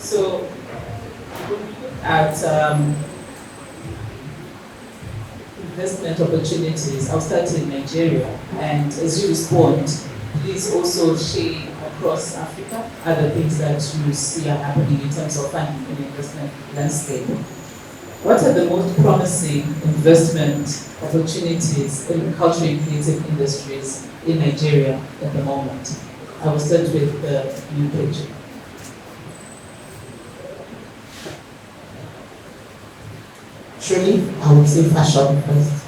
So, when we look at investment opportunities, I'll start in Nigeria. And as you respond, please also share across Africa other things that you see are happening in terms of funding and investment landscape. What are the most promising investment opportunities in culture and creative industries in Nigeria at the moment? I will start with the new page. Truly, I would say fashion first.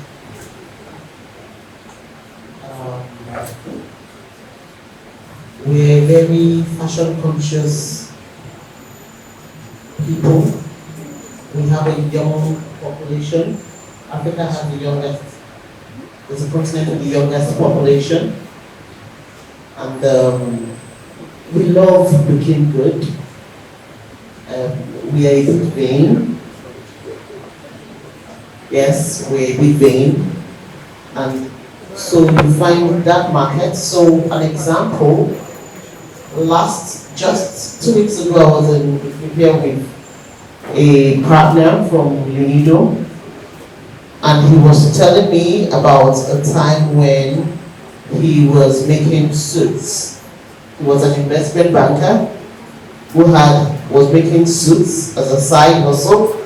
We're very fashion conscious people. We have a young population. Africa has the youngest, it's a continent with the youngest population. And we love looking good. We are a bit vain. Yes, we're a bit vain. And so you find that market. So an example, just 2 weeks ago, I was in Ethiopia with a partner from Unido, and he was telling me about a time when he was making suits. He was an investment banker who was making suits as a side hustle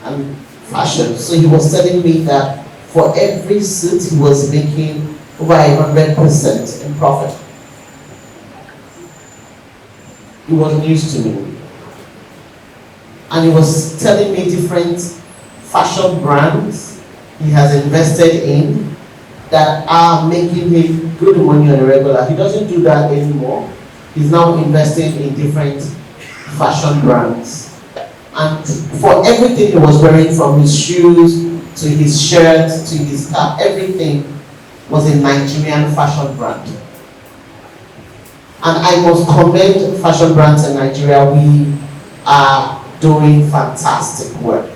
and fashion. So he was telling me that for every suit he was making over 100% in profit. It was news to me. And he was telling me different fashion brands he has invested in that are making him good money on a regular. He doesn't do that anymore. He's now investing in different fashion brands. And for everything he was wearing, from his shoes to his shirt to his cap, everything was a Nigerian fashion brand. And I must commend fashion brands in Nigeria. We are doing fantastic work.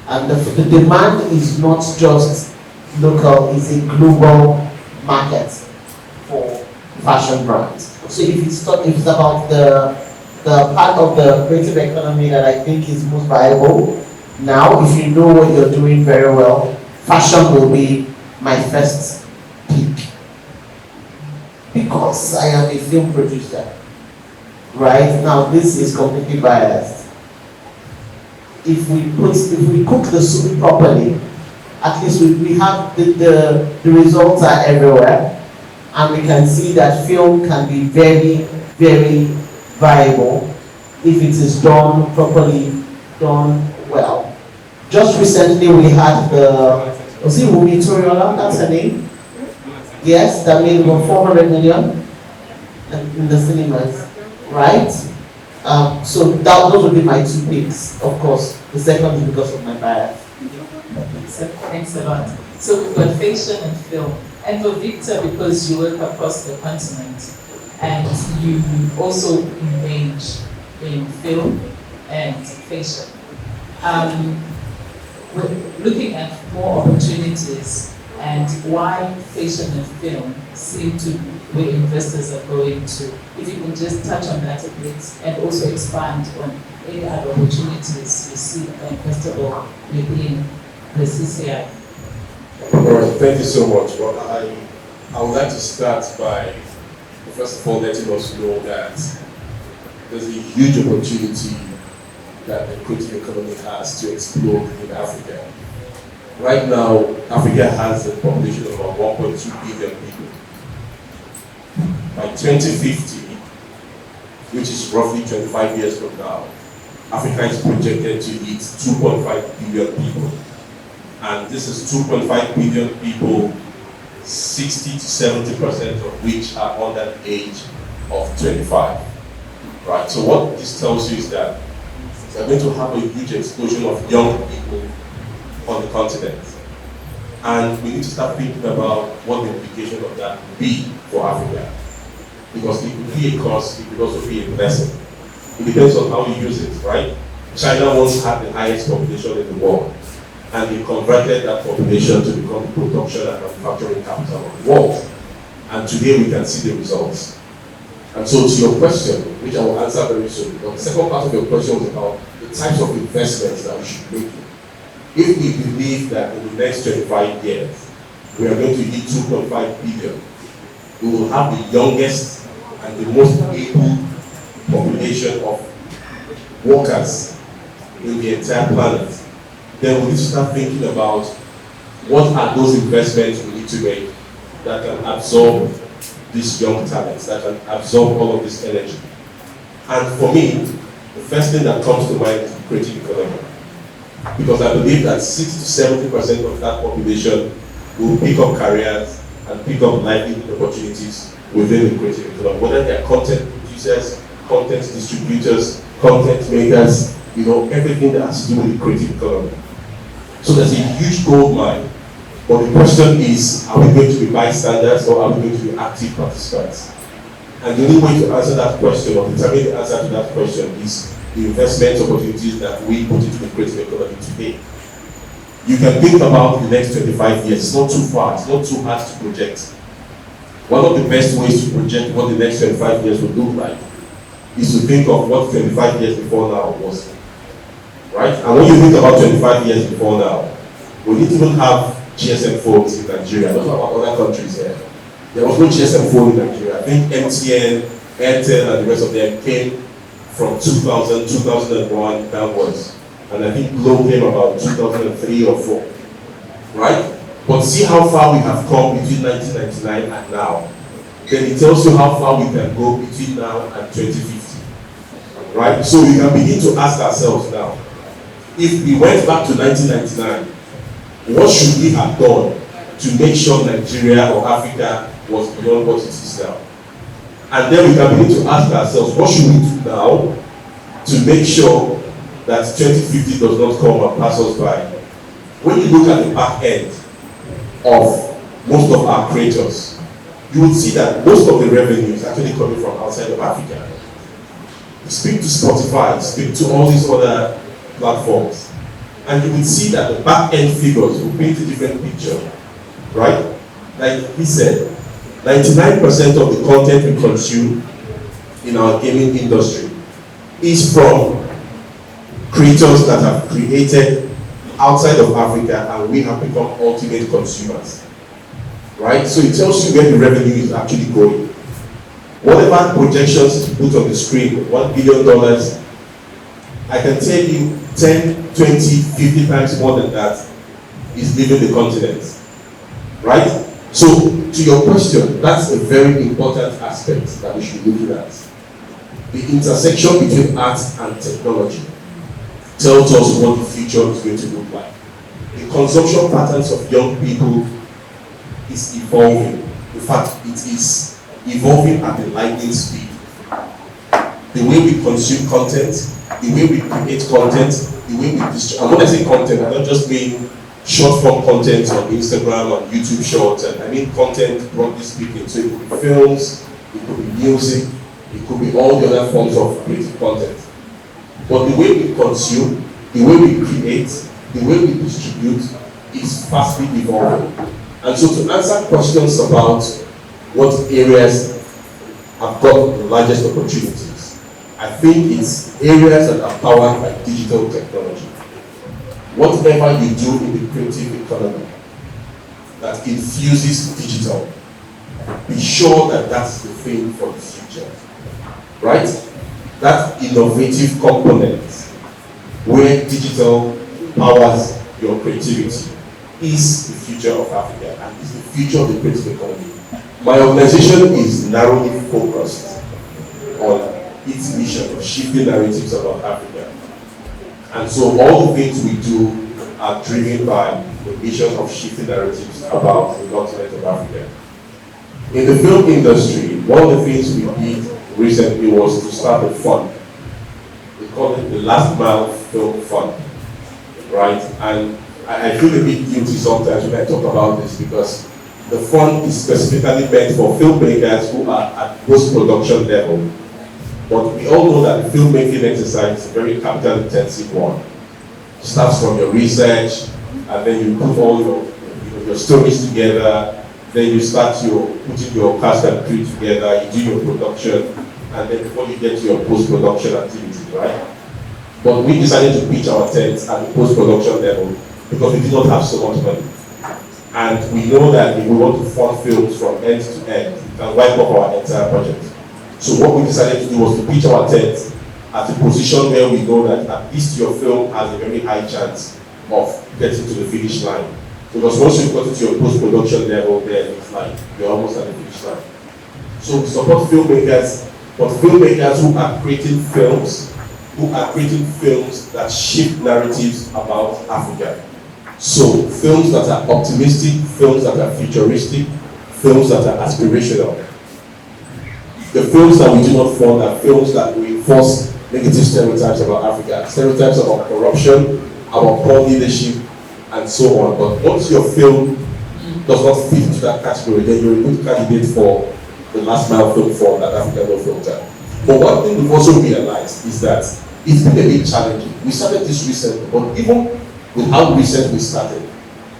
And the demand is not just local, it's a global market for fashion brands. So if it's about the part of the creative economy that I think is most viable, now if you know what you're doing very well, fashion will be my first pick. Because I am a film producer. Right? Now this is completely biased. If we cook the soup properly, at least we have the results are everywhere, and we can see that film can be very, very viable if it is done properly, done well. Just recently we had was it Wumi Toriola, that's her name? Yes, that made about 400 million in the cinemas, right? So those would be my two picks, of course. The second is because of my bias. So, thanks a lot. So we've got fiction and film. And for Victor, because you work across the continent and you also engage in film and fiction. We're looking at more opportunities and why fiction and film seem to be where investors are going to. If you can just touch on that a bit and also expand on any other opportunities you see investable within the CCI. All right, thank you so much. Well, I would like to start by, first of all, letting us know that there's a huge opportunity that the creative economy has to explore in Africa. Right now, Africa has a population of about 1.2 billion people. By 2050, which is roughly 25 years from now, Africa is projected to hit 2.5 billion people. And this is 2.5 billion people, 60 to 70% of which are under the age of 25. Right? So what this tells you is that we're going to have a huge explosion of young people on the continent. And we need to start thinking about what the implication of that will be for Africa. Because it could be a cost, it could also be a blessing. It depends on how you use it, right? China once had the highest population in the world, and they converted that population to become the production and manufacturing capital of the world. And today we can see the results. And so to your question, which I will answer very soon, but the second part of your question was about the types of investments that we should make. If we believe that in the next 25 years, we are going to hit 2.5 billion, we will have the youngest and the most able population of workers in the entire planet, then we need to start thinking about what are those investments we need to make that can absorb these young talents, that can absorb all of this energy. And for me, the first thing that comes to mind is the creative economy. Because I believe that 60 to 70% of that population will pick up careers and pick up livelihood opportunities within the creative economy, whether they are content producers, content distributors, content makers, everything that has to do with the creative economy. So there's a huge gold mine. But the question is, are we going to be bystanders or are we going to be active participants? And the only way to answer that question, or determine the answer to that question, is the investment opportunities that we put into the creative economy today. You can think about the next 25 years. It's not too far, it's not too hard to project. One of the best ways to project what the next 25 years will look like is to think of what 25 years before now was. Right? And when you think about 25 years before now, we didn't even have GSM phones in Nigeria. That's about other countries here. There was no GSM phone in Nigeria. I think MTN, Airtel, and the rest of them came from 2000, 2001 downwards. And I think Glo came about 2003 or 4. Right? But see how far we have come between 1999 and now. Then it tells you how far we can go between now and 2050. Right? So we can begin to ask ourselves now, if we went back to 1999, what should we have done to make sure Nigeria or Africa was beyond what it is now? And then we can begin to ask ourselves, what should we do now to make sure that 2050 does not come and pass us by? When you look at the back end of most of our creators, you will see that most of the revenue is actually coming from outside of Africa. Speak to Spotify, speak to all these other platforms, and you will see that the back end figures will paint a different picture, right? Like he said, 99% of the content we consume in our gaming industry is from creators that have created outside of Africa, and we have become ultimate consumers, right? So it tells you where the revenue is actually going. Whatever projections put on the screen, $1 billion, I can tell you 10, 20, 50 times more than that is leaving the continent, right? So to your question, that's a very important aspect that we should be looking at. The intersection between art and technology tells us what the future is going to look like. The consumption patterns of young people is evolving. In fact, it is evolving at a lightning speed. The way we consume content, the way we create content, the way we distribute. And when I say content, I don't just mean short form content on Instagram and YouTube Shorts, and I mean content broadly speaking. So it could be films, it could be music, it could be all the other forms of creative content. But the way we consume, the way we create, the way we distribute is fastly evolving. And so to answer questions about what areas have got the largest opportunities, I think it's areas that are powered by digital technology. Whatever you do in the creative economy that infuses digital, be sure that that's the thing for the future, right? That innovative component where digital powers your creativity is the future of Africa and is the future of the creative economy. My organization is narrowly focused on its mission of shifting narratives about Africa. And so all the things we do are driven by the mission of shifting narratives about the continent of Africa. In the film industry, one of the things we did recently was to start a fund. We call it the Last Mile Film Fund, right? And I feel a bit guilty sometimes when I talk about this because the fund is specifically meant for filmmakers who are at post-production level. But we all know that the filmmaking exercise is a very capital-intensive one. It starts from your research, and then you put all your stories together, then you start putting your cast and crew together, you do your production, and then before you get to your post-production activities, right? But we decided to pitch our tents at the post-production level because we did not have so much money. And we know that if we want to fund films from end to end, it can wipe up our entire project. So what we decided to do was to pitch our tent at a position where we know that at least your film has a very high chance of getting to the finish line. Because once you've got to your post-production level, then it's like you're almost at the finish line. So we support filmmakers, but filmmakers who are creating films that shift narratives about Africa. So films that are optimistic, films that are futuristic, films that are aspirational. The films that we do not fund are films that reinforce negative stereotypes about Africa, stereotypes about corruption, about poor leadership, and so on. But once your film does not fit into that category, then you're a good candidate for the last mile film fund that Africa No Filter. But one thing we've also realized is that it's been a bit challenging. We started this recently, but even with how recent we started,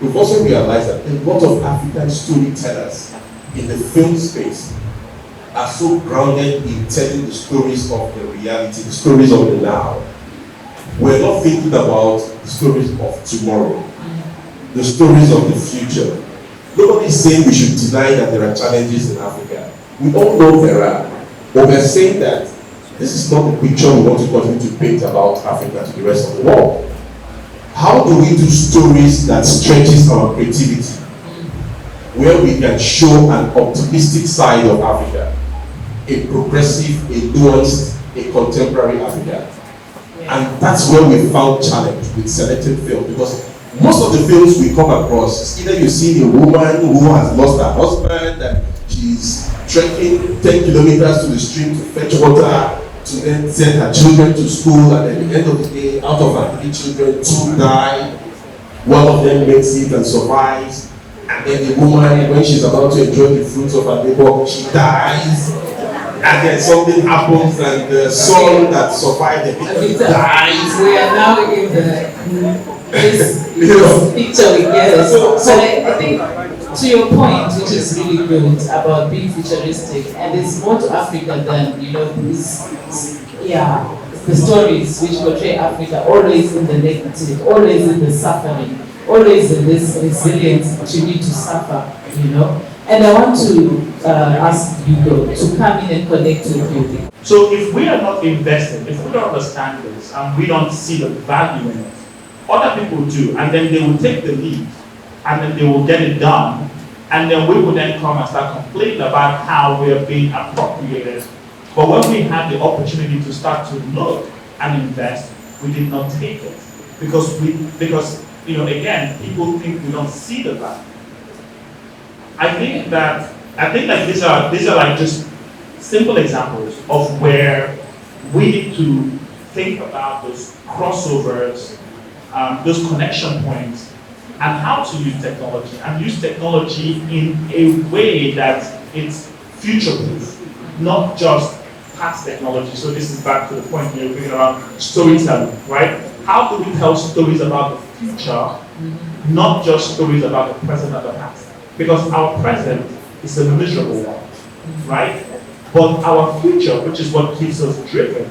we've also realized that a lot of African storytellers in the film space are so grounded in telling the stories of the reality, the stories of the now. We're not thinking about the stories of tomorrow, the stories of the future. Nobody is saying we should deny that there are challenges in Africa. We all know there are, but we're saying that this is not the picture we want to continue to paint about Africa to the rest of the world. How do we do stories that stretches our creativity, where we can show an optimistic side of Africa, a progressive, a nuanced, a contemporary Africa? And that's where we found challenge with selected films, because most of the films we come across is either you see a woman who has lost her husband and she's trekking 10 kilometers to the stream to fetch water, to then send her children to school, and at the end of the day, out of her 3 children, 2 die, one of them makes it and survives, and then the woman, when she's about to enjoy the fruits of her labor, she dies, and then something happens and the son that survived the dies. We are now in this picture we get. So I think to your point, which is really good about being futuristic, and it's more to Africa than the stories which portray Africa always in the negative, always in the suffering, always in this resilience that you need to suffer, And I want to ask Hugo to come in and connect with you. So if we are not investing, if we don't understand this, and we don't see the value in it, other people do, and then they will take the lead, and then they will get it done, and then we will then come and start complaining about how we are being appropriated. But when we had the opportunity to start to look and invest, we did not take it. Because again, people think we don't see the value. I think that these are like just simple examples of where we need to think about those crossovers, those connection points, and how to use technology, and use technology in a way that it's future-proof, not just past technology. So this is back to the point you're thinking about storytelling, right? How do we tell stories about the future, not just stories about the present and the past? Because our present is a miserable one, right? But our future, which is what keeps us driven,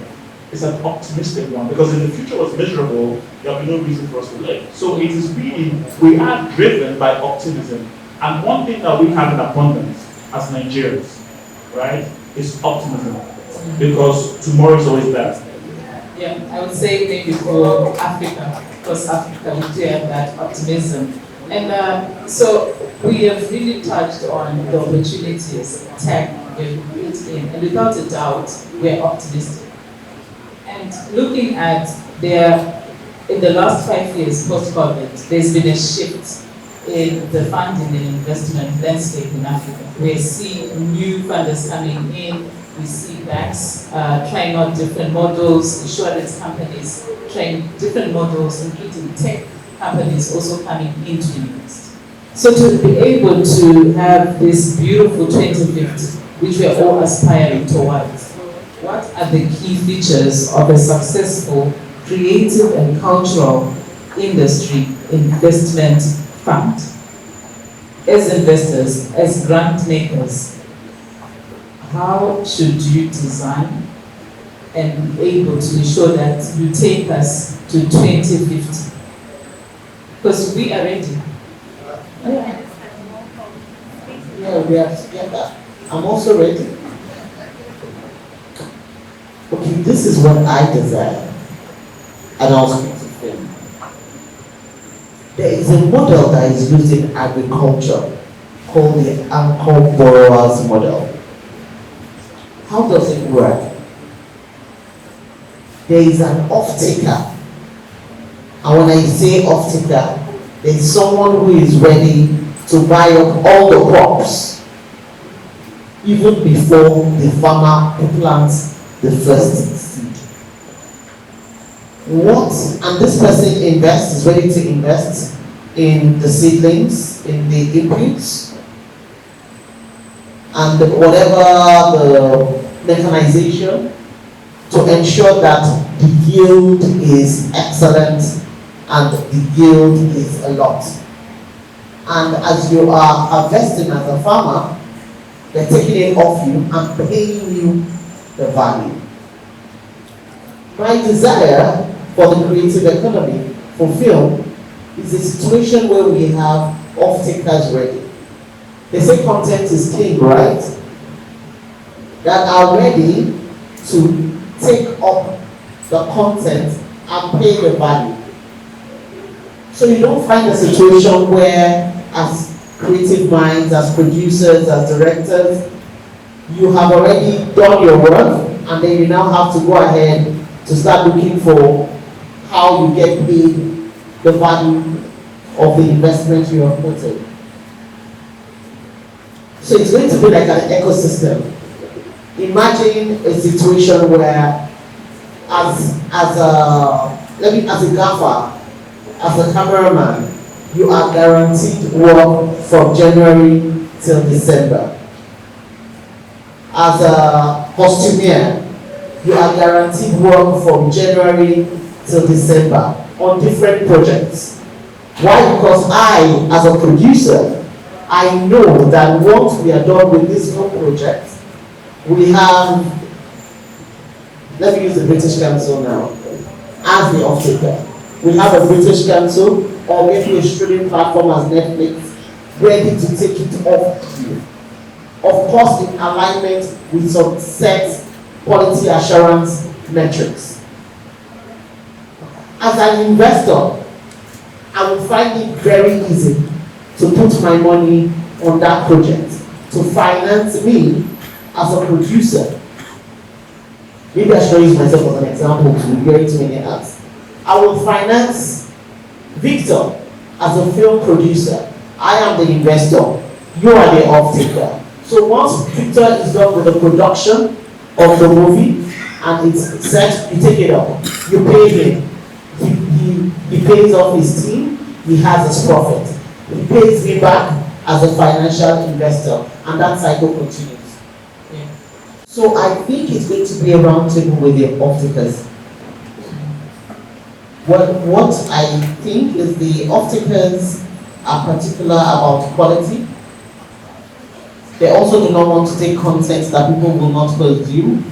is an optimistic one. Because if the future was miserable, there would be no reason for us to live. So it is really, we are driven by optimism. And one thing that we have in abundance as Nigerians, right, is optimism. Because tomorrow is always better. Yeah, I would say maybe for Africa, because Africa we do have that optimism. And so we have really touched on the opportunities tech will built in, and without a doubt, we're optimistic. And looking at in the last 5 years post-COVID, there's been a shift in the funding and investment landscape in Africa. We see new funders coming in. We see banks trying out different models, insurance companies trying different models, including tech companies also coming into invest. So to be able to have this beautiful 2050, which we are all aspiring towards, what are the key features of a successful creative and cultural industry investment fund? As investors, as grant makers, how should you design and be able to ensure that you take us to 2050? Because we are ready. Yeah, we are together. I'm also ready. Okay, this is what I desire. And I was going to film. There is a model that is used in agriculture called the anchor borrowers model. How does it work? There is an off-taker. And when I say off-taker, there is someone who is ready to buy up all the crops even before the farmer plants the first seed. And this person is ready to invest in the seedlings, in the inputs, and whatever the mechanization to ensure that the yield is excellent and the yield is a lot. And as you are harvesting as a farmer, they're taking it off you and paying you the value. My desire for the creative economy, for film, is a situation where we have off-takers ready. They say content is king, right? That are ready to take up the content and pay the value. So you don't find a situation where, as creative minds, as producers, as directors, you have already done your work and then you now have to go ahead to start looking for how you get paid the value of the investment you have put in. So it's going to be like an ecosystem. Imagine a situation where as a gaffer, as a cameraman, you are guaranteed work from January till December. As a costumier, you are guaranteed work from January till December on different projects. Why? Because I, as a producer, I know that once we are done with this whole project, we have, let me use the British Council now, as the off-taker. We have a British Council or maybe a streaming platform as Netflix ready to take it off you. Of course, in alignment with some set quality assurance metrics. As an investor, I will find it very easy to put my money on that project, to finance me as a producer. Maybe I should use myself as an example to very too many ads. I will finance Victor as a film producer. I am the investor. You are the off-taker. So once Victor is done with the production of the movie and it's set, you take it up. You pay him. He pays off his team. He has his profit. He pays me back as a financial investor, and that cycle continues. Yeah. So I think it's going to be a roundtable with the off-takers. What I think is the off-takers are particular about quality. They also do not want to take content that people will not consume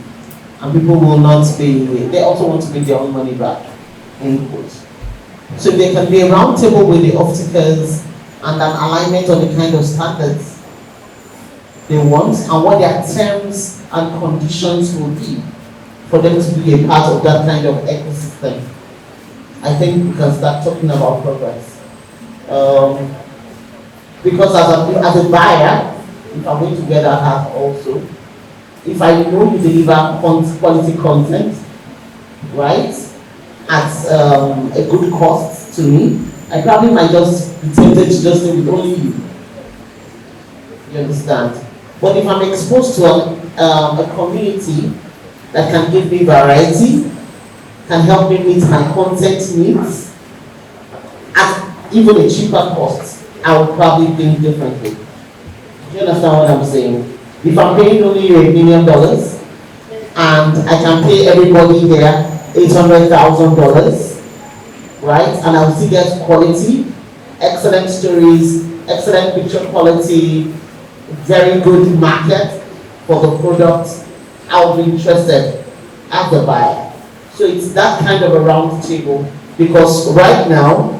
and people will not pay. They also want to make their own money back. Input. So there can be a roundtable with the off-takers and an alignment on the kind of standards they want and what their terms and conditions will be for them to be a part of that kind of ecosystem. I think we can start talking about progress. Because as a buyer, if I'm going to get that hat also, if I know you deliver quality content, right, at a good cost to me, I probably might just be tempted to just stay with only you. You understand? But if I'm exposed to a community that can give me variety, can help me meet my content needs at even a cheaper cost, I would probably think differently. Do you understand what I'm saying? If I'm paying only you $1 million and I can pay everybody here $800,000, right? And I will still get quality, excellent stories, excellent picture quality, very good market, for the product, I'll be interested as a buyer. So it's that kind of a round table, because right now,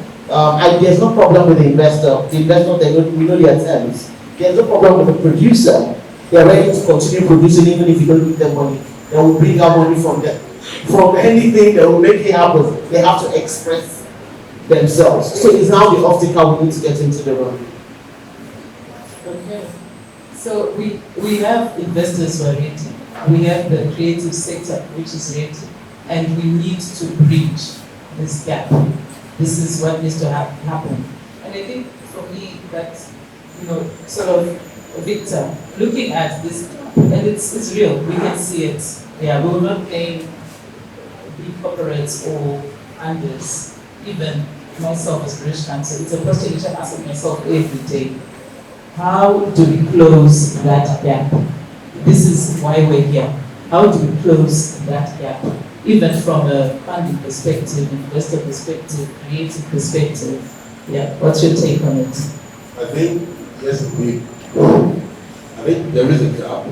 there's no problem with the investor. The investor, we know their terms. There's no problem with the producer. They're ready to continue producing even if you don't give them money. They will bring out money from them. From anything that will make it happen, they have to express themselves. So it's now the obstacle we need to get into the room. Okay. So we have investors who are ready. We have the creative sector which is ready. And we need to bridge this gap. This is what needs to happen. And I think for me that, sort of Victor, looking at this, and it's real, we can see it. Yeah, we're not playing big corporates or unders. Even myself as British Council, it's a question which I'm asking myself every day. How do we close that gap? This is why we're here. How do we close that gap? Even from a funding perspective, investor perspective, creative perspective. Yeah, what's your take on it? I think, yes, I think there is a gap,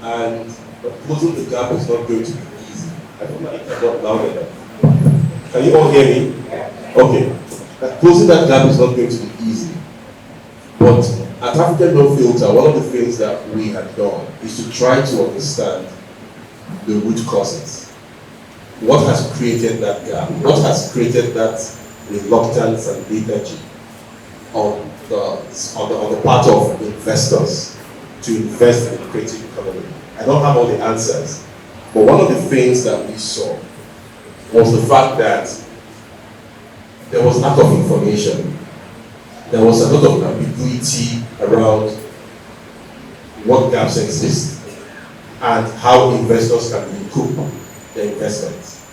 and closing the gap is not going to be easy. I don't know if I'm not loud enough. Can you all hear me? Okay. Closing that gap is not going to be easy. But at African No Filter, one of the things that we had done is to try to understand the root causes. What has created that gap? What has created that reluctance and lethargy on the part of investors to invest in the creative economy? I don't have all the answers, but one of the things that we saw was the fact that there was lack of information. There was a lot of ambiguity around what gaps exist and how investors can recoup their investments.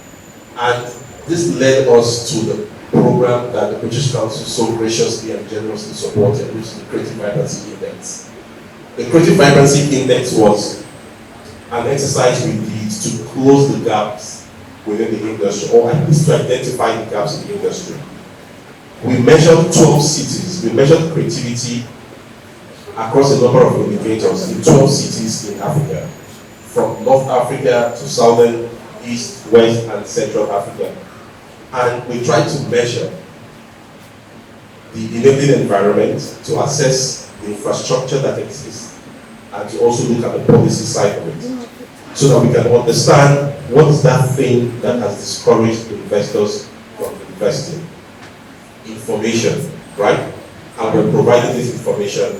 And this led us to the program that the British Council so graciously and generously supported, which is the Creative Vibrancy Index. The Creative Vibrancy Index was an exercise we did to close the gaps within the industry, or at least to identify the gaps in the industry. We measured 12 cities. We measured creativity across a number of indicators in 12 cities in Africa, from North Africa to Southern, East, West, and Central Africa. And we tried to measure the enabling environment to assess the infrastructure that exists and to also look at the policy side of it, so that we can understand what is that thing that has discouraged investors from investing. Information, right? And we're providing this information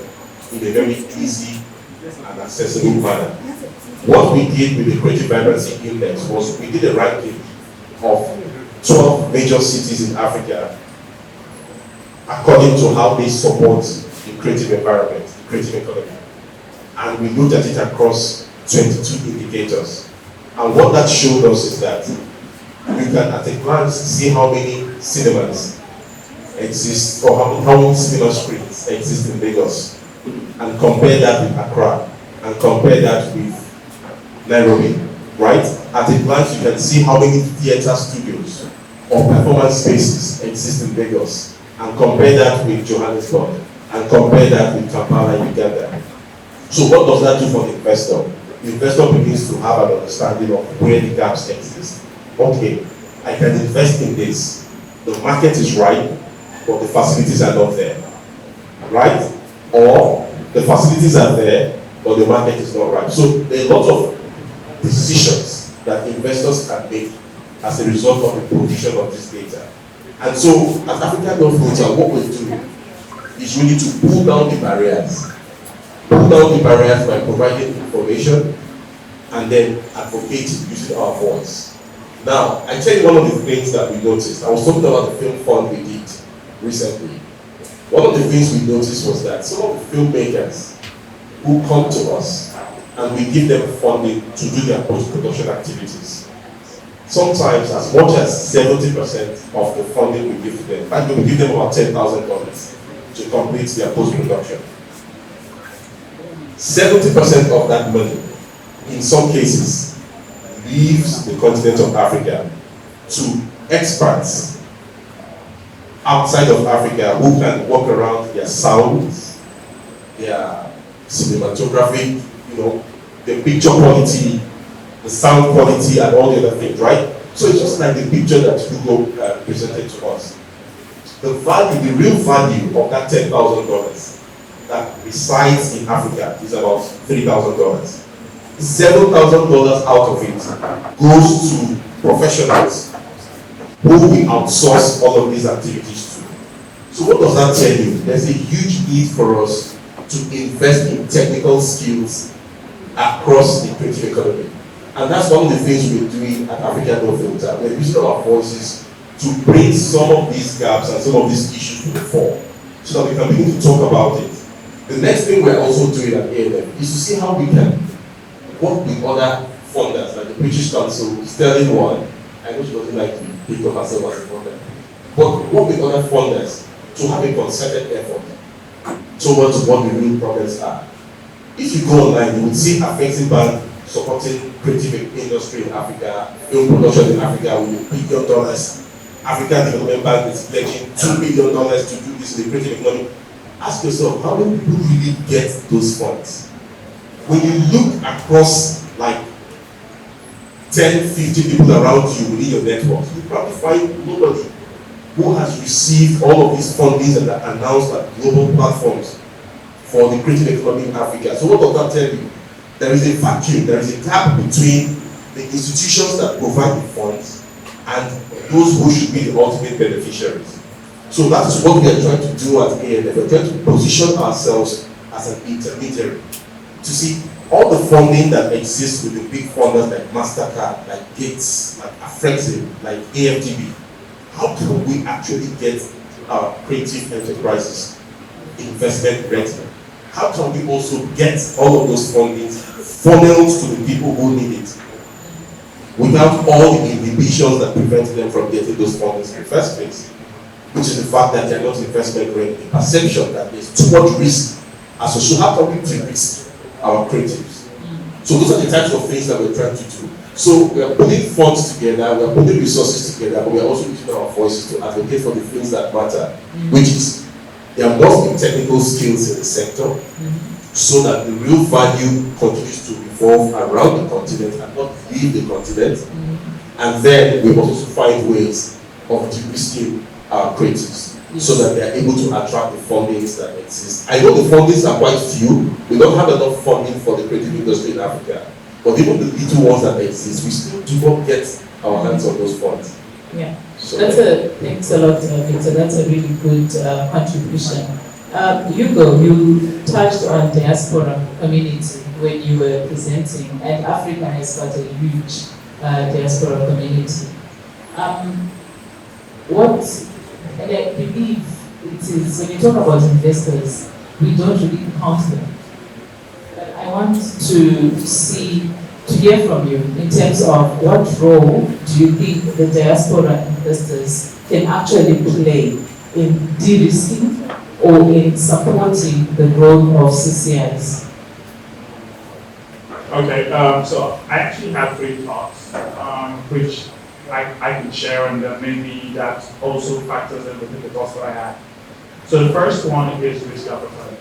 in a very easy and accessible manner. What we did with the Creative Vibrancy Index was we did a ranking of 12 major cities in Africa according to how they support the creative environment, the creative economy. And we looked at it across 22 indicators. And what that showed us is that you can at a glance see how many cinemas exist, or how many cinema screens exist in Lagos, and compare that with Accra, and compare that with Nairobi, right? At a glance, you can see how many theater studios or performance spaces exist in Lagos, and compare that with Johannesburg, and compare that with Kampala, Uganda. So what does that do for the investor? The investor begins to have an understanding of where the gaps exist. Okay, I can invest in this. The market is right, but the facilities are not there, right? Or the facilities are there, but the market is not right. So there are a lot of decisions that investors can make as a result of the provision of this data. And so at African No Filter, what we're doing is really to pull down the barriers. Pull down the barriers by providing information and then advocating using our voice. Now, I tell you one of the things that we noticed. I was talking about the film fund we did recently. One of the things we noticed was that some of the filmmakers who come to us and we give them funding to do their post-production activities, sometimes as much as 70% of the funding we give to them, in fact, we give them about $10,000 to complete their post-production. 70% of that money, in some cases, leaves the continent of Africa to experts outside of Africa who can work around their sounds, their cinematographic the picture quality, the sound quality, and all the other things, right? So it's just like the picture that Hugo presented to us. The real value of that $10,000 that resides in Africa is about $3,000. $7,000 out of it goes to professionals who we outsource all of these activities to. So what does that tell you? There's a huge need for us to invest in technical skills across the creative economy. And that's one of the things we're doing at Africa No Filter. We're using our voices to bring some of these gaps and some of these issues to the fore, so that we can begin to talk about it. The next thing we're also doing at ANF is to see how we can work with other funders, like the British Council, Sterling One. I know she doesn't like to think of herself as a funder, but work with other funders to have a concerted effort towards what the real problems are. If you go online, you will see Affecting Bank supporting creative industry in Africa, film production in Africa with $1 billion. African Development Bank is pledging $2 billion to do this in the creative economy. Ask yourself, how many people really get those funds? When you look across like 10, 15 people around you within your network, you probably find nobody who has received all of these fundings and are announced at global platforms for the creative economy in Africa. So what does that tell you? There is a vacuum, there is a gap between the institutions that provide the funds and those who should be the ultimate beneficiaries. So that's what we are trying to do at ANF. We're trying to position ourselves as an intermediary to see all the funding that exists with the big funders like MasterCard, like Gates, like Affecting, like AFDB. How can we actually get our creative enterprises investment ready? How can we also get all of those fundings funneled to the people who need it without all the inhibitions that prevent them from getting those fundings in the first place? Which is the fact that they're not investment ready, the perception that there's too much risk associated. How can we de-risk our creatives? So those are the types of things that we're trying to do. So we are putting funds together, we are putting resources together, but we are also using our voices to advocate for the things that matter, which is there must be technical skills in the sector so that the real value continues to revolve around the continent and not leave the continent. And then we must also find ways of de-risking our creatives so that they are able to attract the fundings that exist. I know the fundings are quite few. We don't have enough funding for the creative industry in Africa. But even the little ones that exist, we still do not get our hands on those funds. Yeah, so thanks a lot, Victor. That's a really good contribution. Hugo, you touched on diaspora community when you were presenting, and Africa has got a huge diaspora community. And I believe it is, when you talk about investors, we don't really count them. But I want to hear from you in terms of what role do you think the diaspora investors can actually play in de-risking or in supporting the growth of CCIs? Okay, so I actually have 3 thoughts, which I can share, and maybe that also factors in within the thoughts that I had. So the first one is risk appetite.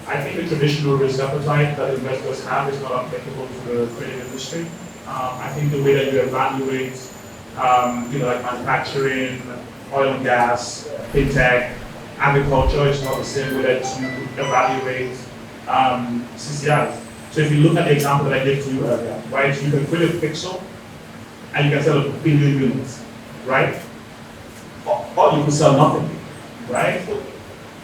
I think the traditional risk appetite that investors have is not applicable to the creative industry. I think the way that you evaluate, like manufacturing, oil and gas, fintech, agriculture is not the same way that you evaluate CCIs. So if you look at the example that I gave to you earlier, right, you can create a pixel and you can sell 1 billion units, right? Or you can sell nothing, right?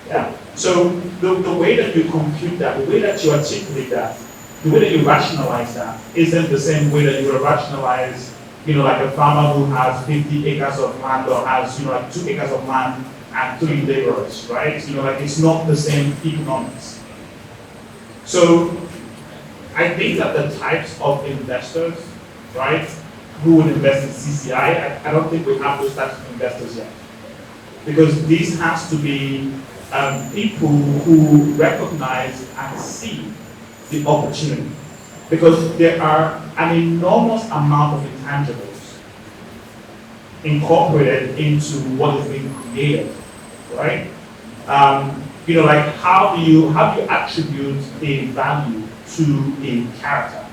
Yeah. So the way that you compute that, the way that you articulate that, the way that you rationalize that isn't the same way that you would rationalize, like a farmer who has 50 acres of land or has, like 2 acres of land and 3 laborers, right? It's not the same economics. So I think that the types of investors, right, who would invest in CCI, I don't think we have those types of investors yet. Because this has to be people who recognize and see the opportunity. Because there are an enormous amount of intangibles incorporated into what is being created, right? Like how do you attribute a value to a character?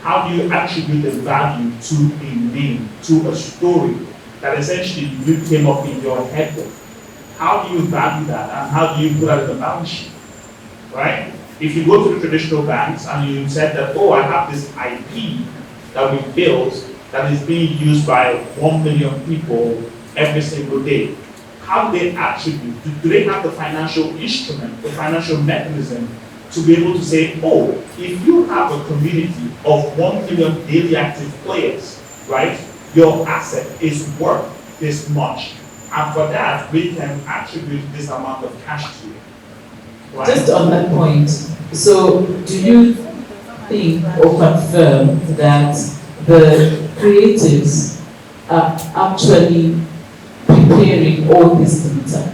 How do you attribute the value to a name, to a story that essentially you came up in your head with? How do you value that, and how do you put that in the balance sheet, right? If you go to the traditional banks and you said that, oh, I have this IP that we built that is being used by 1 million people every single day, how do they attribute? Do they have the financial instrument, the financial mechanism to be able to say, oh, if you have a community of 1 million daily active players, right, your asset is worth this much. And for that, we can attribute this amount of cash to you. Right? Just on that point, so do you think or confirm that the creatives are actually preparing all this data?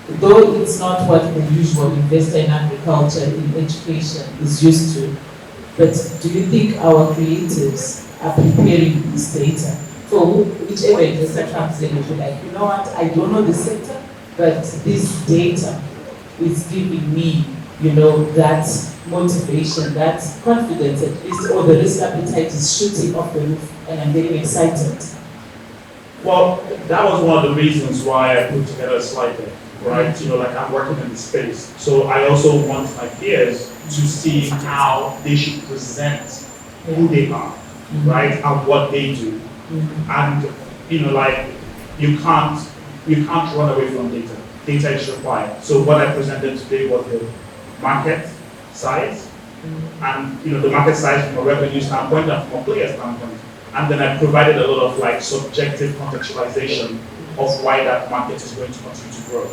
Though it's not what the usual investor in agriculture, in education is used to, but do you think our creatives are preparing this data? For whichever investor comes in and be like, you know what, I don't know the sector, but this data is giving me, you know, that motivation, that confidence at least, or the risk appetite is shooting off the roof and I'm getting excited. Well, that was one of the reasons why I put together a slide deck, right? You know, like I'm working in the space. So I also want my peers to see how they should present who they are, right? And what they do. And, you know, like you can't run away from data. Data is required. So what I presented today was the market size, and you know the market size from a revenue standpoint and from a player standpoint. And then I provided a lot of like subjective contextualization of why that market is going to continue to grow.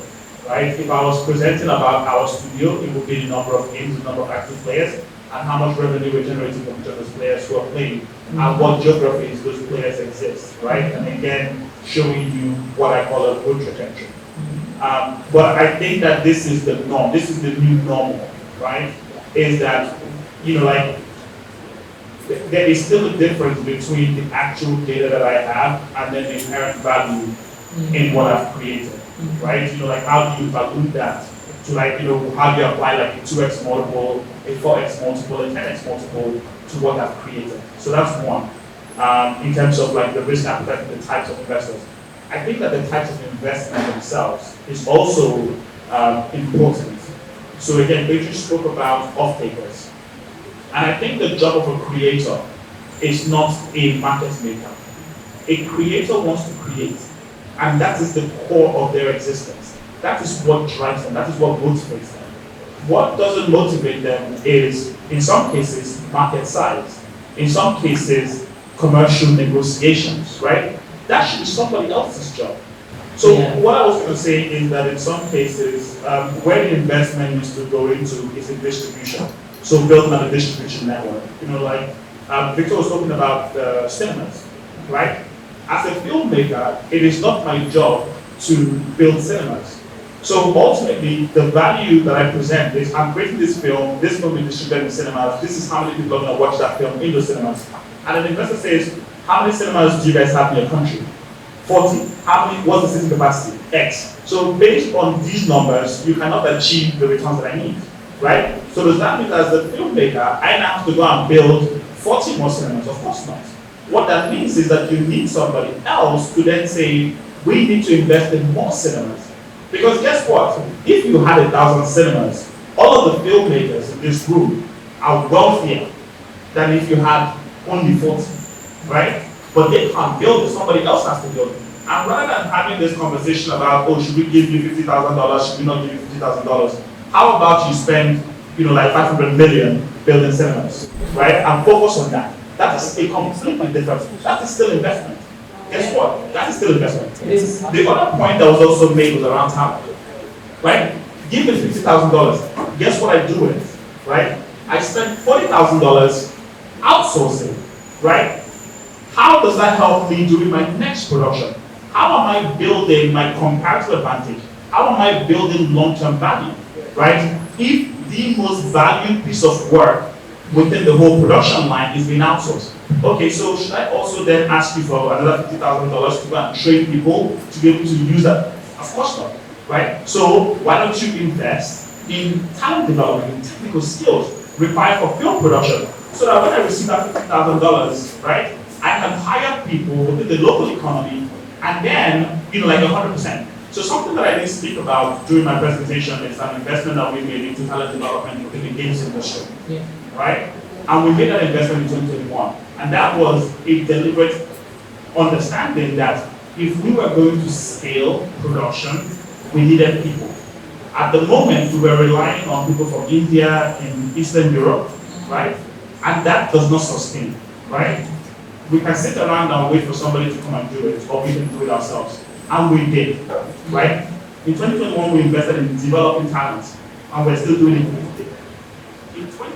Right? If I was presenting about our studio, it would be the number of games, the number of active players, and how much revenue we're generating from each of those players who are playing, and what geographies those players exist, right? And again, showing you what I call a growth trajectory. But I think that this is the norm. This is the new normal, right? Is that, you know, like, there is still a difference between the actual data that I have and then the inherent value in what I've created, right? You know, like, how do you balloon that to, like, you know, how do you apply like a 2x multiple, a 4x multiple, a 10x multiple to what I've created? So that's one. In terms of like the risk appetite and the types of investors. I think that the types of investment themselves is also important. So again, Beatrice spoke about off-takers. And I think the job of a creator is not a market maker. A creator wants to create, and that is the core of their existence. That is what drives them, that is what motivates them. What doesn't motivate them is, in some cases, market size. In some cases, commercial negotiations, right? That should be somebody else's job. So what I was going to say is that in some cases, where the investment needs to go into is in distribution. So building on a distribution network. You know, like Victor was talking about cinemas, right? As a filmmaker, it is not my job to build cinemas. So ultimately, the value that I present is I'm creating this film will be distributed in cinemas, this is how many people are going to watch that film in those cinemas. And an investor says, how many cinemas do you guys have in your country? 40. How many, what's the sitting capacity? X. So based on these numbers, you cannot achieve the returns that I need, right? So does that mean that as the filmmaker, I now have to go and build 40 more cinemas? Of course not. What that means is that you need somebody else to then say, we need to invest in more cinemas. Because guess what? If you had 1,000 cinemas, all of the filmmakers in this room are wealthier than if you had only 40, right? But they can't build it, somebody else has to build it. And rather than having this conversation about, oh, should we give you $50,000, should we not give you $50,000? How about you spend, you know, like 500 million building cinemas, right? And focus on that. That is a completely different, that is still investment. Guess what? That is still investment. The other point that was also made was around talent, right? Give me $50,000. Guess what I do with it, right? I spend $40,000 outsourcing, right? How does that help me during my next production? How am I building my comparative advantage? How am I building long-term value, right? If the most valued piece of work within the whole production line is being outsourced, okay, so should I also then ask you for another $50,000 to go and train people to be able to use that? Of course not, right? So why don't you invest in talent development, in technical skills? required for film production. So that when I receive that $50,000, right, I can hire people within the local economy and then, like 100%. So something that I didn't speak about during my presentation is an investment that we made into talent development within the games industry, right? And we made that investment in 2021. And that was a deliberate understanding that if we were going to scale production, we needed people. At the moment, we were relying on people from India and Eastern Europe, right? And that does not sustain, right? We can sit around and wait for somebody to come and do it, or we can do it ourselves. And we did, right? In 2021, we invested in developing talent, and we're still doing it today. In 2020,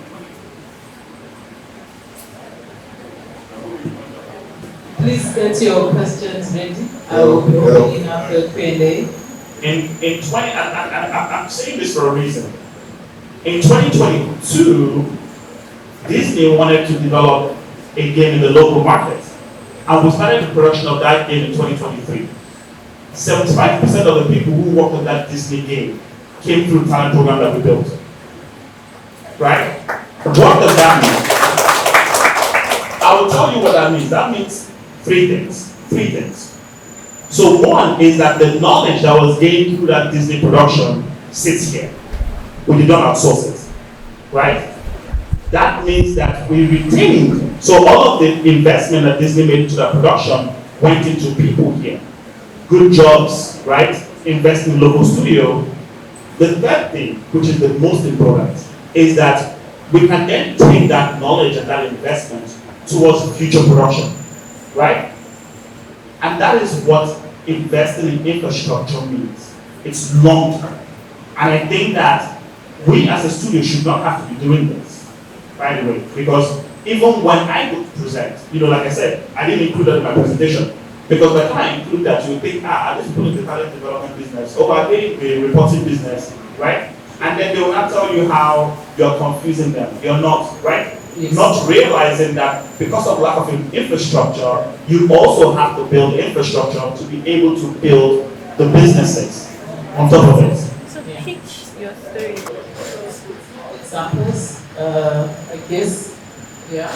please get your questions ready. I will be opening up the Q&A. In 20, I'm saying this for a reason. In 2022, Disney wanted to develop a game in the local market, and we started the production of that game in 2023. 75% of the people who worked on that Disney game came through the talent program that we built. Right? What does that mean? I will tell you what that means. That means three things. So one is that the knowledge that was gained through that Disney production sits here. We did not outsource it. Right? That means that we retained. So all of the investment that Disney made into that production went into people here. Good jobs, right? Invest in local studio. The third thing, which is the most important, is that we can then take that knowledge and that investment towards future production, right? And that is what investing in infrastructure means. It's long term. And I think that we as a studio should not have to be doing this, by the way, because even when I go to present, like I said, I didn't include that in my presentation. Because by the time I include that, you think, are these people in the talent development business, or are they in the reporting business, right? And then they will not tell you how you're confusing them. You're not, right? Yes. Not realizing that because of lack of infrastructure, you also have to build infrastructure to be able to build the businesses on top of it. So pitch your story. Examples, I guess, yeah.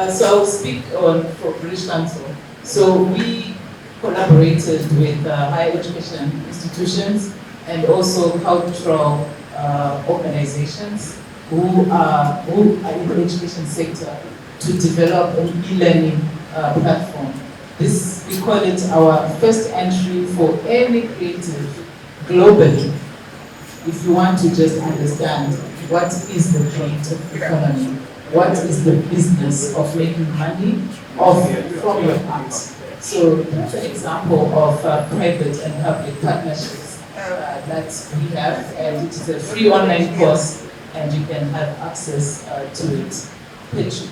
So I will speak for British Council. So we collaborated with higher education institutions and also cultural organizations who are in the education sector to develop an e-learning platform. This, we call it our first entry for any creative globally. If you want to just understand what is the creative economy, what is the business of making money from your art. So that's an example of private and public partnerships that we have, and it is a free online course, and you can have access to it. Pitch.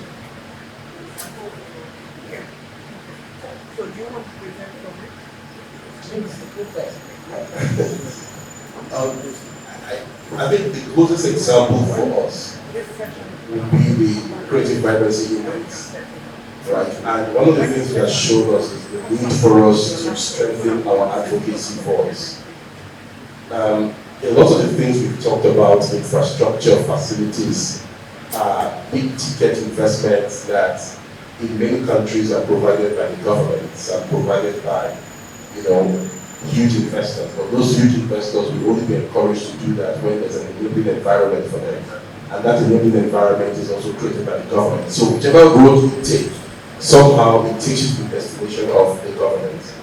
So do you want to present I think the closest example for us would be the Creative Vibrancy Index, right? And one of the things that showed us is the need for us to strengthen our advocacy for us. A lot of the things we've talked about, infrastructure, facilities, big ticket investments that in many countries are provided by the governments, are provided by, huge investors. But those huge investors will only be encouraged to do that when there's an enabling environment for them. And that enabling environment is also created by the government. So whichever road we take, somehow it takes you to the destination of the government.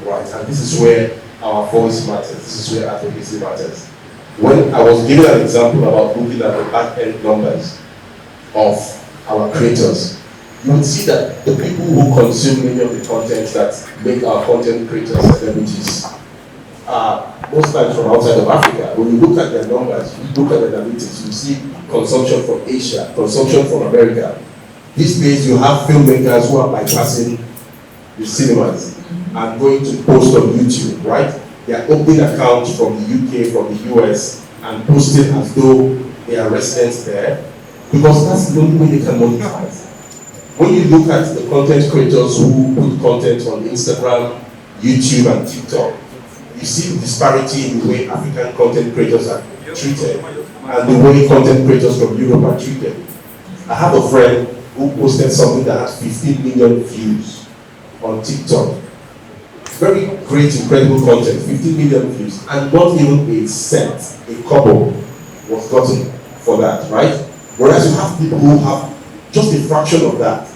Right? And this is where our voice matters. This is where advocacy matters. When I was giving an example about looking at the back-end numbers of our creators, you would see that the people who consume many of the content that make our content creators celebrities are most times from outside of Africa. When you look at their numbers, you look at the analytics, you see consumption from Asia, consumption from America. These days you have filmmakers who are bypassing the cinemas and going to post on YouTube, right? They are opening accounts from the UK, from the US, and posting as though they are residents there, because that's the only way they can monetize. When you look at the content creators who put content on Instagram, YouTube, and TikTok, you see the disparity in the way African content creators are treated and the way content creators from Europe are treated. I have a friend who posted something that has 15 million views on TikTok. Very great, incredible content, 15 million views, and not even a cent, a couple was gotten for that, right? Whereas you have people who have just a fraction of that,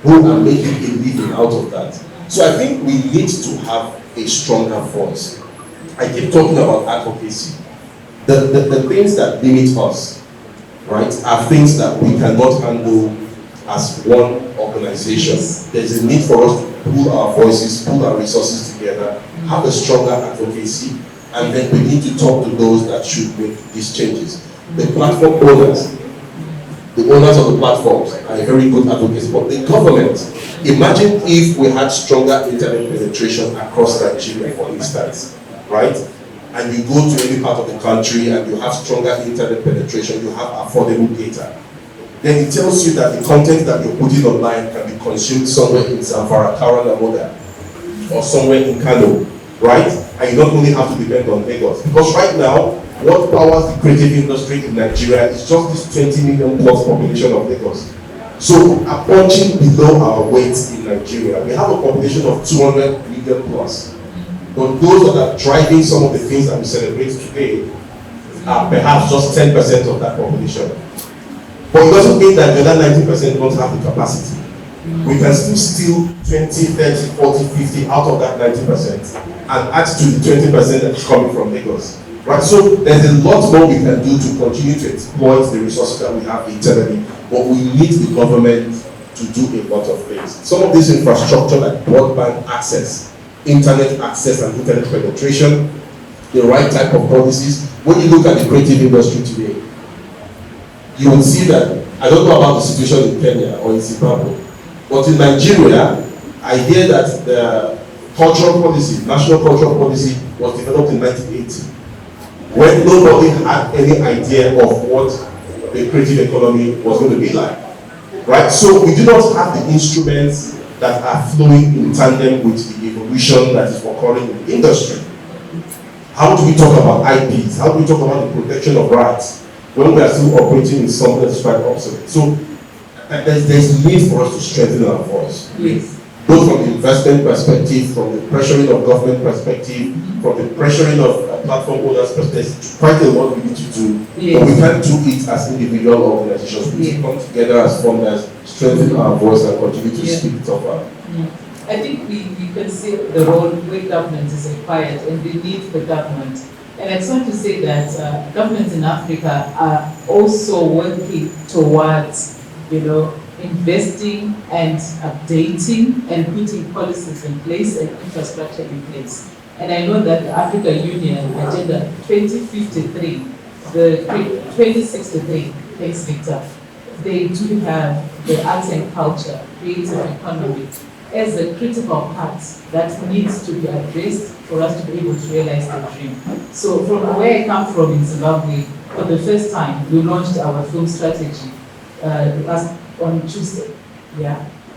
who are making a living out of that. So I think we need to have a stronger voice. I keep talking about advocacy. The things that limit us, right, are things that we cannot handle as one organization. There's a need for us to pool our voices, pool our resources together, have a stronger advocacy, and then we need to talk to those that should make these changes. The platform owners, the owners of the platforms are a very good advocates, but the government, imagine if we had stronger internet penetration across Nigeria, for instance, right? And you go to any part of the country and you have stronger internet penetration, you have affordable data. Then it tells you that the content that you're putting online can be consumed somewhere in Zamfara, Karanamoda, or somewhere in Kano, right? And you don't only have to depend on Lagos. Because right now, what powers the creative industry in Nigeria is just this 20 million plus population of Lagos. So we are punching below our weight in Nigeria. We have a population of 200 million plus. But those that are driving some of the things that we celebrate today are perhaps just 10% of that population. But it doesn't mean that the other 90% don't have the capacity. We can still steal 20, 30, 40, 50 out of that 90% and add to the 20% that is coming from Lagos. Right? So there's a lot more we can do to continue to exploit the resources that we have internally, but we need the government to do a lot of things. Some of this infrastructure like broadband access, internet access and internet penetration, the right type of policies. When you look at the creative industry today, you will see that, I don't know about the situation in Kenya or in Zimbabwe, but in Nigeria, I hear that the cultural policy, national cultural policy, was developed in 1980, when nobody had any idea of what the creative economy was going to be like, right? So we do not have the instruments that are flowing in tandem with the evolution that is occurring in the industry. How do we talk about IPs? How do we talk about the protection of rights when we are still operating in something that's quite obsolete? So there's need for us to strengthen our voice. Yes. Both from the investment perspective, from the pressuring of government perspective, from the pressuring of platform owners perspective, quite a lot we need to do. Yes. But we can't do it as individual organizations. We need to come together as funders, strengthen our voice and continue to speak tougher. I think we can see the role where government is required and we need the government. And I just want to say that governments in Africa are also working towards, investing and updating and putting policies in place and infrastructure in place. And I know that the Africa Union Agenda 2053, the 2063, thanks Victor, they do have the arts and culture, creative economy, as a critical part that needs to be addressed for us to be able to realize the dream. So from where I come from in Zimbabwe, for the first time, we launched our film strategy on Tuesday,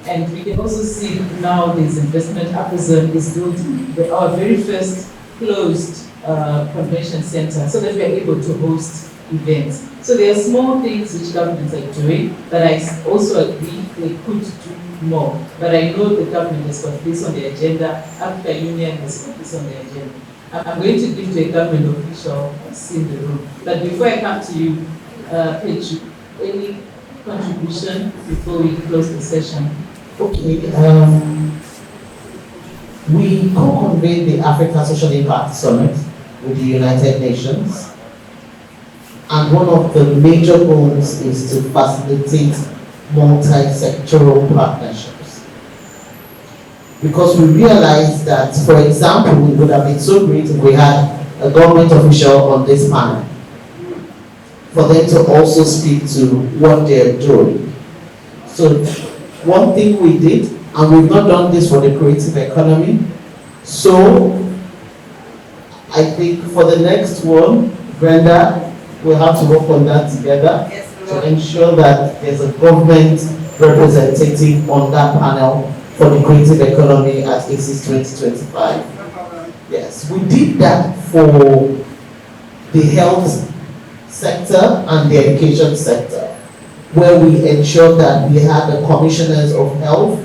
and we can also see now this investment APISM is building our very first closed convention center so that we are able to host events. So there are small things which governments are doing, but I also agree they could do more. But I know the government has got this on the agenda, Africa Union has got this on the agenda. I'm going to give to a government official who's in the room. But before I come to you, Peju, any contribution before we close the session? Okay, we co-convened the Africa Social Impact Summit with the United Nations, and one of the major goals is to facilitate multi-sectoral partnerships. Because we realized that, for example, it would have been so great if we had a government official on this panel, for them to also speak to what they're doing. So one thing we did, and we've not done this for the creative economy, so I think for the next one, Brenda, we'll have to work on that together to ensure that there's a government representative on that panel for the creative economy at ACES 2025. Yes, we did that for the health sector and the education sector, where we ensured that we had the commissioners of health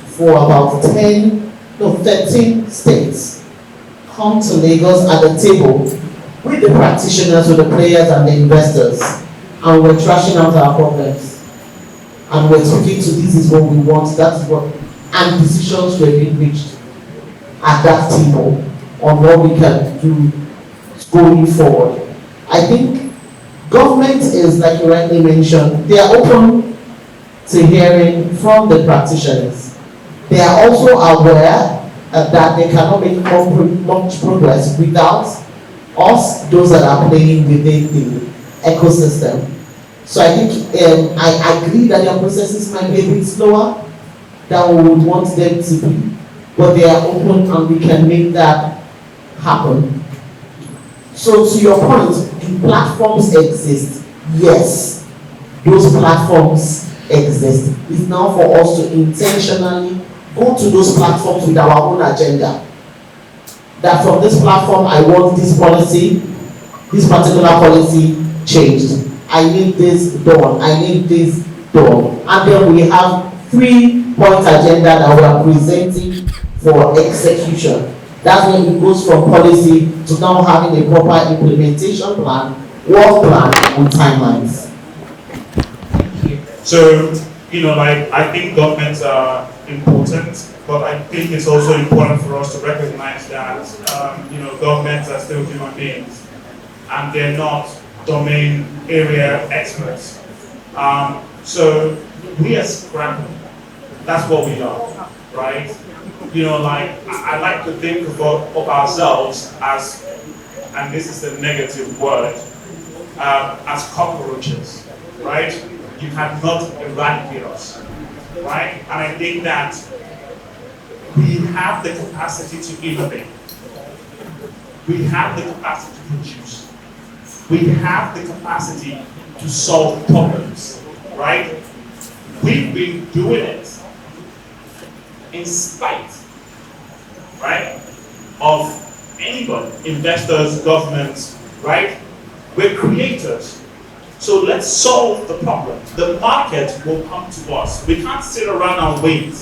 for about 13 states come to Lagos at the table with the practitioners, with the players and the investors, and we're trashing out our problems. And we're talking to this is what we want, that's what, and decisions were being reached at that table on what we can do going forward. I think government is, like you rightly mentioned, they are open to hearing from the practitioners. They are also aware that they cannot make much progress without us, those that are playing within the ecosystem. So I think I agree that their processes might be a bit slower than we would want them to be, but they are open and we can make that happen. So to your point, do platforms exist? Yes, those platforms exist. It's now for us to intentionally go to those platforms with our own agenda. That from this platform, I want this policy, this particular policy changed. I need this done, I need this done. And then we have 3-point agenda that we are presenting for execution. That's when it goes from policy to now having a proper implementation plan, work plan, with timelines. So, I think governments are important, but I think it's also important for us to recognize that, governments are still human beings, and they're not domain area experts. So we are scrapping. That's what we are, right? I like to think of ourselves as, and this is a negative word, as cockroaches, right? You cannot eradicate us, right? And I think that we have the capacity to innovate. We have the capacity to produce. We have the capacity to solve problems, right? We've been doing it in spite, right, of anybody, investors, governments, right? We're creators. So let's solve the problem. The market will come to us. We can't sit around and wait,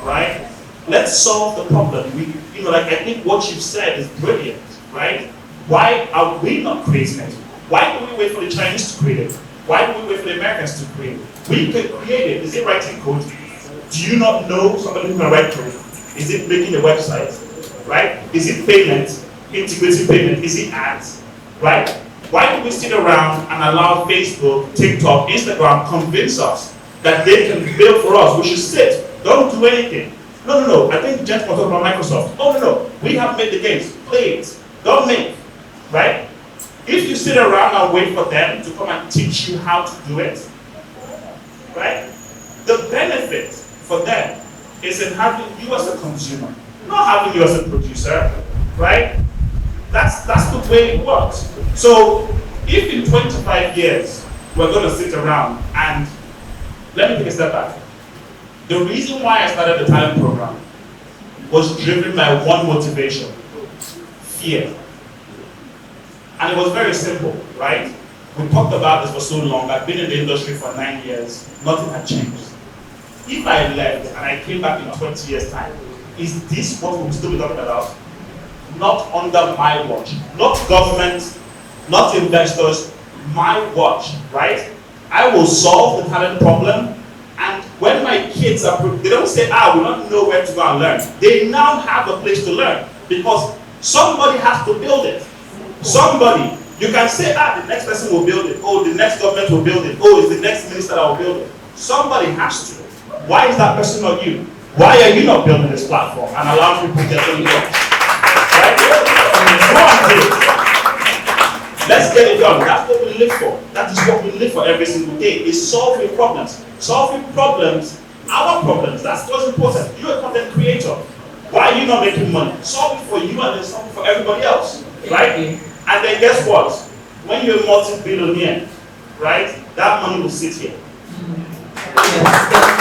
right? Let's solve the problem. I think what you've said is brilliant, right? Why are we not creating it? Why do we wait for the Chinese to create it? Why do we wait for the Americans to create it? We can create it. Is it writing code? Do you not know somebody who can write code? Is it making a website, right? Is it payment, integrated payment? Is it ads, right? Why do we sit around and allow Facebook, TikTok, Instagram convince us that they can build for us? We should sit, don't do anything. No. I think Jeff was talking about Microsoft. Oh, no. We have made the games. Play it. Don't make, right? If you sit around and wait for them to come and teach you how to do it, right? The benefit for them is in having you as a consumer, not having you as a producer, right? That's the way it works. So if in 25 years we're going to sit around and, let me take a step back. The reason why I started the talent program was driven by one motivation: fear. And it was very simple, right? We talked about this for so long. I've been in the industry for 9 years. Nothing had changed. If I left and I came back in 20 years' time, is this what we'll still be talking about? Not under my watch. Not government, not investors, my watch, right? I will solve the talent problem. And when my kids are, they don't say, we don't know where to go and learn. They now have a place to learn because somebody has to build it. Somebody. You can say, the next person will build it. Oh, the next government will build it. Oh, it's the next minister that will build it. Somebody has to. Why is that person not you? Why are you not building this platform and allowing people to get on the right? Go and do it. Let's get it done. That's what we live for. That is what we live for every single day, is solving problems. Solving problems, our problems. That's what's important. You're a content creator. Why are you not making money? Solve it for you and then solve it for everybody else. Right? And then guess what? When you're a multi-billionaire, right, that money will sit here. Yes.